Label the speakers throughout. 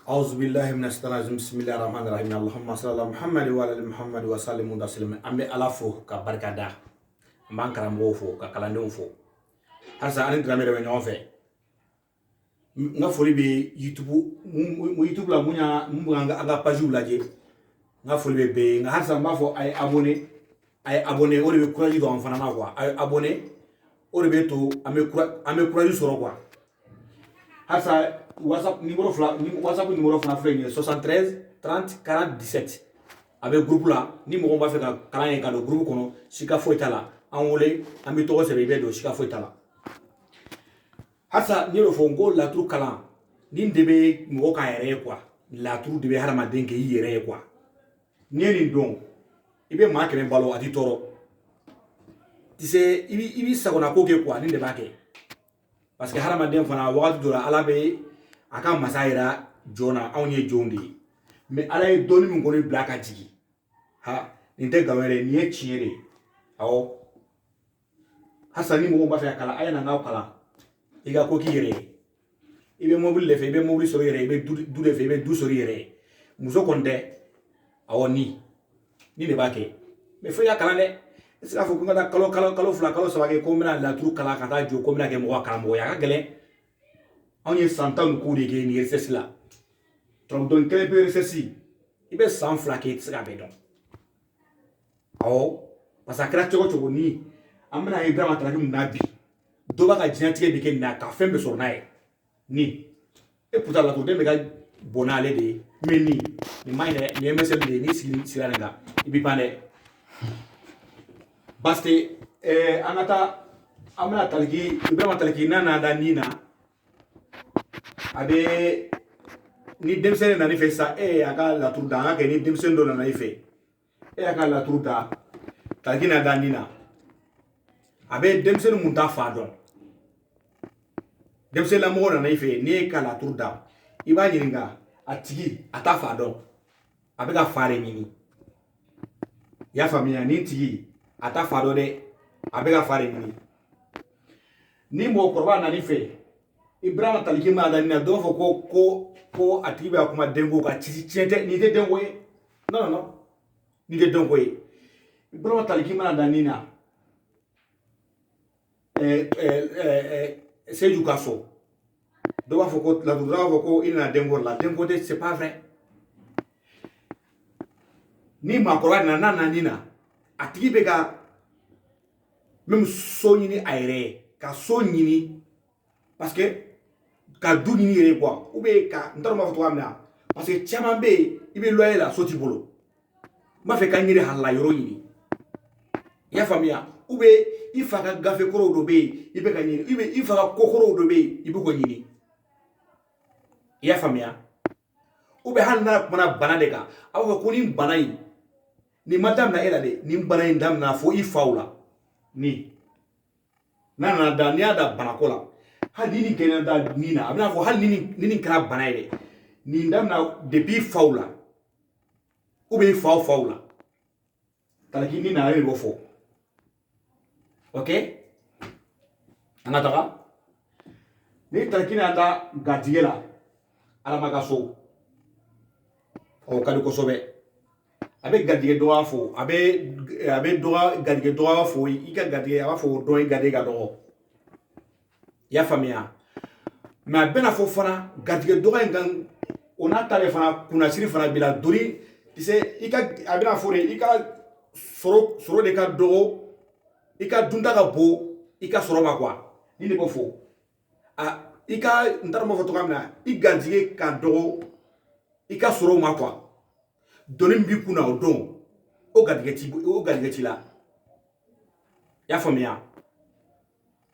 Speaker 1: أعوذ بالله من الشيطان الرجيم بسم الله الرحمن الرحيم اللهم صل على محمد وعلى آل محمد وسلم وسلم أمي على فو كبركة دا مان كلام وفو ككلام فو هسا أنا درامي ربنا وفي nga foli be YouTube la munya mbanga aga page la je nga foli be nga hasa mbafo ay abonné o be courage do en fana na quoi ay abonné o be to ame courage soro quoi hasa WhatsApp numéro fla frère 73 30 40 17 avec groupe là ni mo ba fe ka kala en ka do groupe kono sika foitala en wole ame to se be do sika foitala hasa ni lo fongo la tru kala ni debe mo ka yere quoi la tru debe harama denke yere quoi ni don ibe ma kele balo ati toro tise ibi sagona ko ke quoi ni de ba ke parce que harama den fana wakati dora ala be aka masaira jona awnie jondi mais ala e doni mun goni blaka jigi ha inte gawere ni e chiere awo hasani mo ba fa kala ayana ngaw kala iga ko kire ibe mobile le fe ibe mobile so yere ibe du le fe ibe du so yere muso konde awo ni ne bake mais fe ya kala ne sira fo ngada kalo fula kalo sabage ko mina la tru kala kata jo ko mina ke mo kala mo ya gele on ye santan ko de ge ni reses la donc don kele pe resesi ibe san fla ke tsga be don awo pasakra chogo ni amna ibrahim atraki munabi do ba ka jinatike be ke na ka fembe so nae ni e puta la to de me ga bonale de meni ni mine ni MSM de ni sira nga ibi pande baste anata amna talgi ibrahim talgi nana da nina abe ni demsene na ni fe sa aka la tour da ke ni demsene do na ife aka la tour da talgi na da nina abe demsene mun ta fa don demsene la mo na ife ni ka la tour da iba nyiringa atigi ata fa don abe ka fare nini ya famia ni tigi ata fado de abega fare ni mo korba na ni fe ibrahim taliki ma da ni na do fo ko atibe akuma dengo ka chite ni de dengo non ni de dengo ibrahim taliki ma da ni na c'est du casso do wa fo ko la do fo ko ina dengo la dengo de c'est pas vrai ni ma korba na ni na atigi be ka même so ñini ayre ka so ñini parce que ka du ñini yere quoi ou be ka ndaro ma foto amna parce que tiama be ibe loyer la soti bolo ma fe ka ñiri halla yoro ñini ya famia ou be ifa ka gafe koro do be ibe ka ñini ibe ifa ka kokoro do be ibe ko ñini ya famia ou be hanna mana bana de ka awo ko ni bana yi ni madam na ela de ni bana indam na fo ifaula ni nana da ni ada banakola hali ni kena da nina abina fo hali ni kra bana ide ni ndam na depuis faula ou be faula talaki ni na re fo OK anataka ni talaki na da gadiela ala magaso o kadu ko sobe abe gadige do afo abe do gadige do afo ika gadige afo do gadige ga do ya famia ma bena fo fana gadige do ngan ona tale fana kuna siri fana bila duri tise ika abina fo re ika soro de ka do ika dunda ga bo ika soro ma kwa ni ne ko fo ika ndarmo fo to kamna I gadige ka do ika soro ma kwa donim bi kuna o don o gadigeti la ya famia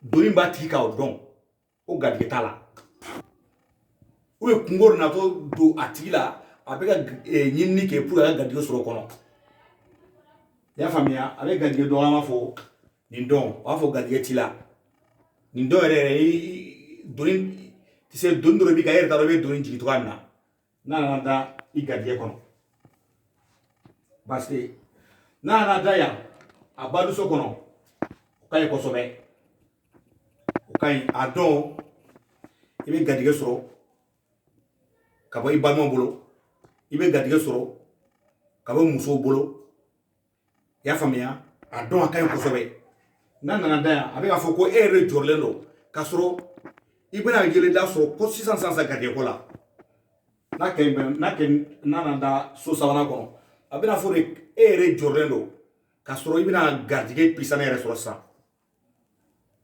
Speaker 1: donim ba tika o don o gadigeta la o e kungor na to do atila abega nyinni ke pour ga gadige soro kono ya famia avec gadige do ma fo ni don wa fo gadigeti la ni don re donim ti se don do bi ga yer ta do be donim jigi to kana na da I gadige kono parce que na daya abadu so kono kay ko sobe kay adon ibe gadige soro ka bɔ i balimaw bolo i bɛ garijɛgɛ sɔrɔ ka bɔ musow bolo i y'a faamuya a dɔn a ka ɲi kosɛbɛ n'a nana da yan a bɛ k'a fɔ ko e yɛrɛ jɔrɔlen don k'a sɔrɔ i bɛna yeleda sɔrɔ ko sisan garijɛgɛko la n'a nana da so sabanan kɔnɔ a bɛna fɔ de e yɛrɛ jɔrɔlen don k'a sɔrɔ i bɛna garijɛgɛ pisanen yɛrɛ sɔrɔ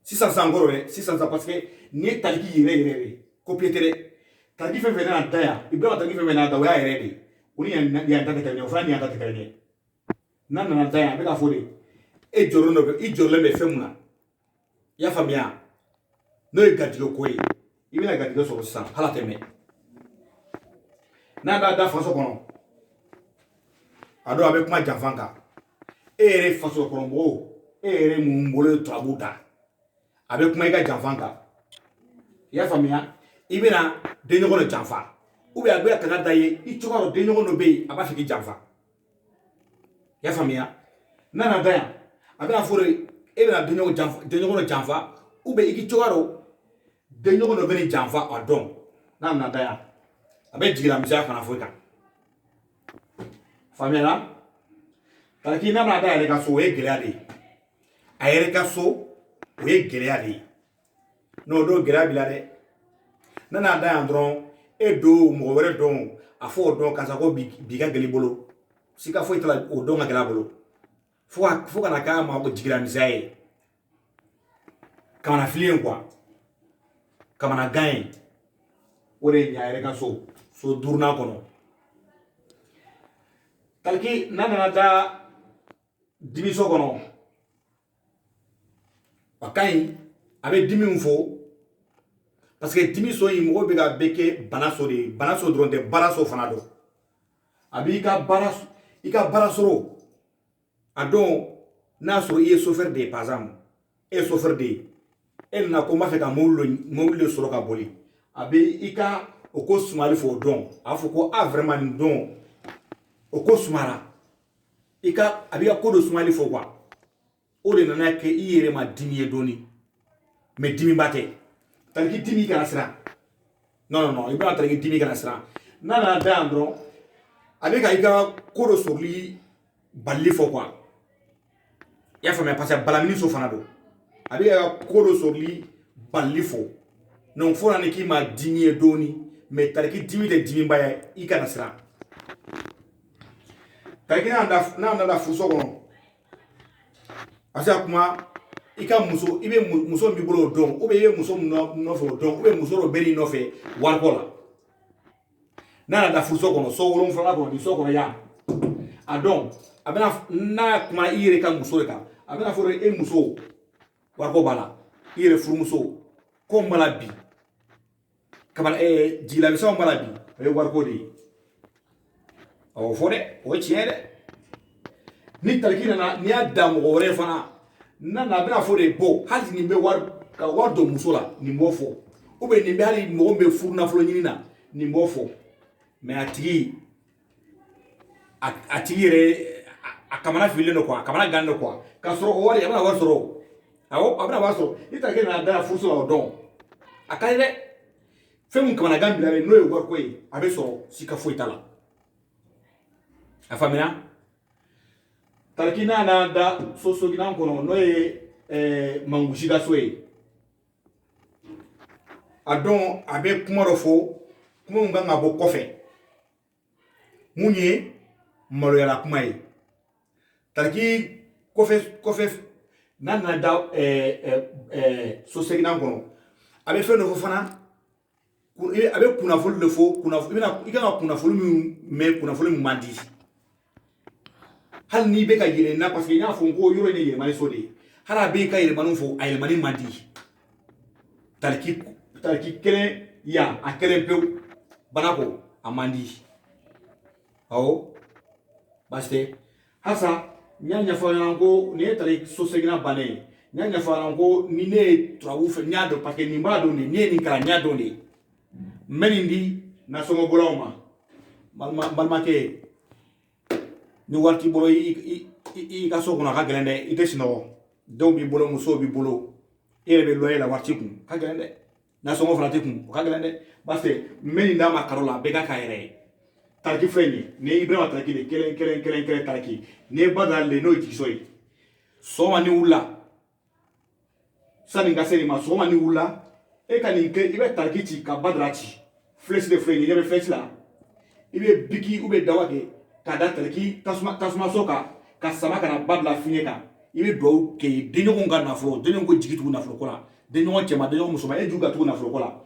Speaker 1: sisan kɔrɔ dɛ sisan parce que nin ye taliki yɛrɛ de copier tɛ dɛ taliki fɛn fɛn nana da yan i bɛna taliki fɛn fɛn nana da o y'a yɛrɛ de o ni yan ta tɛ kelen ye o fana ni yan ta tɛ kelen ye n'a nana da yan a bɛ k'a fɔ de e jɔrɔlen don i jɔrɔlen bɛ fɛn mun na i y'a faamuya n'o ye garijɛgɛ ko ye i bɛna garijɛgɛ sɔrɔ sisan hali a tɛ mɛn n'a b'a da faso kɔnɔ a don a bɛ kuma janfa kan e yɛrɛ faso kɔnɔ mɔgɔw e yɛrɛ mun bolo ye turabu ta a bɛ kuma i ka janfa kan i y'a faamuya i bɛna denɲɔgɔn dɔ janfa ou bien a bɛ kana da ye i cogoya dɔ denɲɔgɔn dɔ bɛ yen a b'a fɛ k'i janfa i y'a faamuya n'a nana da yan a bɛna fɔ de e bɛna denɲɔgɔn dɔ janfa ou bien i k'i cogoya dɔ denɲɔgɔn dɔ bɛ nin janfa a dɔn n'a nana da yan a bɛ jigin lamisɛnya fana fɔ i kan faamuyala taliki n'a bɛna da yɛrɛ ka so o ye gɛlɛya de ye a yɛrɛ ka so o ye gɛlɛya de ye n'o don gɛlɛya b'i la dɛ n'a nana da yan dɔrɔn e don mɔgɔ wɛrɛ dɔn a fɔ o dɔn karisa ko bi ka gɛlɛ i bolo sika foyi t'a la o dɔn ka gɛlɛ a bolo fo kana k'a ma jigin lamisɛnya ye kamana fili ye kamana gan ye o de ye ɲa yɛrɛ ka so duurunan kɔnɔ taliki n'a nana da dimiso kɔnɔ a ka ɲi a bɛ dimi fɔ parce que dimiso in mɔgɔw bɛ ka bɛɛ kɛ bana so de ye bana so dɔrɔn tɛ baara so fana don a b'i ka baara sɔrɔ a dɔn n'a sɔrɔ i ye chauffeur de ye par exemple e ye chauffeur de ye e nana ko n b'a fɛ ka mobili de sɔrɔ ka boli a bɛ i ka o ko sumali fɔ o dɔn a b'a fɔ ko vraiment nin don o ko sumara a b'i ka ko dɔ sumali fɔ quoi o de nana kɛ i yɛrɛ ma dimi ye dɔɔni mais dimiba tɛ taliki dimi kana siran non i bɛna taliki dimi kana siran n'a nana da yan dɔrɔn a bɛ ka i ka ko dɔ sɔrɔli balili fɔ quoi i y'a faamuya parce que balamini so fana don a bɛ ka ko dɔ sɔrɔli balili fɔ donc fo na ni k'i ma dimi ye dɔɔni mais taliki dimi tɛ dimiba ye i kana siran taliki n'a nana furuso kɔnɔ a bɛ se ka kuma i ka muso i bɛ muso min b'i bolo o dɔn ou bien i bɛ muso min nɔfɛ o dɔn ou bien muso dɔ bɛ n'i nɔfɛ wariko la n'a nana furuso kɔnɔ so wolonwula kɔnɔ nin so kɔnɔ yan a dɔn a bɛna n'a kuma i yɛrɛ ka muso de kan a bɛna fɔ de e muso wariko b'a la i yɛrɛ furumuso ko n b'a la bi jigilamisɛnw b'a la bi o ye wariko de ye o fɔ dɛ o ye tiɲɛ dɛ ni taliki nana n'i y'a da mɔgɔ wɛrɛ fana nana a bɛna fɔ de bɔn hali nin bɛ ka wari don muso la nin b'o fɔ ou bien nin bɛ hali mɔgɔ min bɛ furu nafolo ɲini na nin b'o fɔ mais a tigi yɛrɛ a kamana fililen don quoi a kamana gannen don quoi k'a sɔrɔ o wari a bɛna wari sɔrɔ awɔ a bɛna wari sɔrɔ ni taliki nana da furuso la o dɔn a ka di dɛ fɛn min kamana gan bila n'o ye wariko ye a bɛ sɔrɔ sika foyi t'a la a faamuya taliki n'a nana da soginan kɔnɔ n'o ye mangosi ka so ye a dɔn a bɛ kuma dɔ fɔ kuma min kan ka bɔ kɔfɛ mun ye maloyala kuma ye taliki kɔfɛ n'a nana da soginan kɔnɔ a bɛ fɛn dɔ fɔ fana a bɛ kunnafoni de fɔ i kan ka kunnafoni min mɛn kunnafoni min man di hali n'i bɛ ka yɛlɛnna parce que n y'a fɔ n ko yɔrɔ in ye yɛlɛmani so de ye hali a bɛ ka yɛlɛmani fɔ a yɛlɛmani man di taliki kelen yan a kelen pewu bana ko a man di awɔ baasi tɛ halisa n y'a ɲɛfɔ aw ɲɛna ko nin ye taliki so seginna bannen ye n y'a ɲɛfɔ aw ɲɛna ko ni ne ye turabu fɛ n y'a dɔn parce que nin b'a dɔn de ne ye nin kalan n y'a dɔn de n bɛ nin di nasɔngɔbɔlaw ma balimakɛ ni wari t'i bolo i ka so kɔnɔ a ka gɛlɛn dɛ i tɛ sunɔgɔ dɔw b'i bolo musow b'i bolo e yɛrɛ bɛ lɔyer la wari t'i kun a ka gɛlɛn dɛ nasɔngɔ fana t'i kun o ka gɛlɛn dɛ parce que meni nda ma karola bega ka yere tariki fenye ne Ibrahima tariki de kelen tariki ne badra le no jisoyi so mani wula sani nga seri ma so mani wula e ka nin ke ibe tariki ci ka badra ci flex de fenye ne be flex la ibe biki ube dawake ka da tariki tasuma soka ka sama kana badla finye ka ibe do ke denyogo nga nafolo denyogo jigitu nafolo kola denyogo chema denyogo musoma e juga tu nafolo kola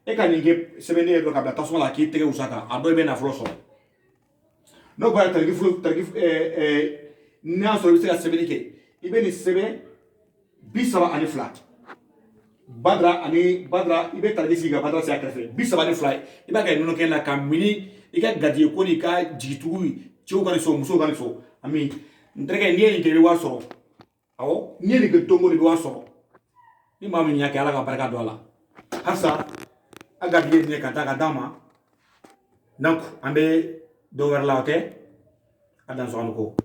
Speaker 1: e ka nin ke sebene do ka da tasuma la ki tege usaka ado be nafolo so no ba tariki na so be se ka sebene ke ibe ni sebe bisaba ani flat badra ibe tariki siga badra se akrefe bisaba ani flat iba ka nuno ken la kamini ika gadiye ko ni ka jigitugu ciw kan so muso kan so ami ndrege ni ni ke wa so awo ni ni ke tongo ni wa so ni mamu nya ke ala ka baraka do ala hasa aga biye ne kata ka dama donc ambe do wer la oke adan so ko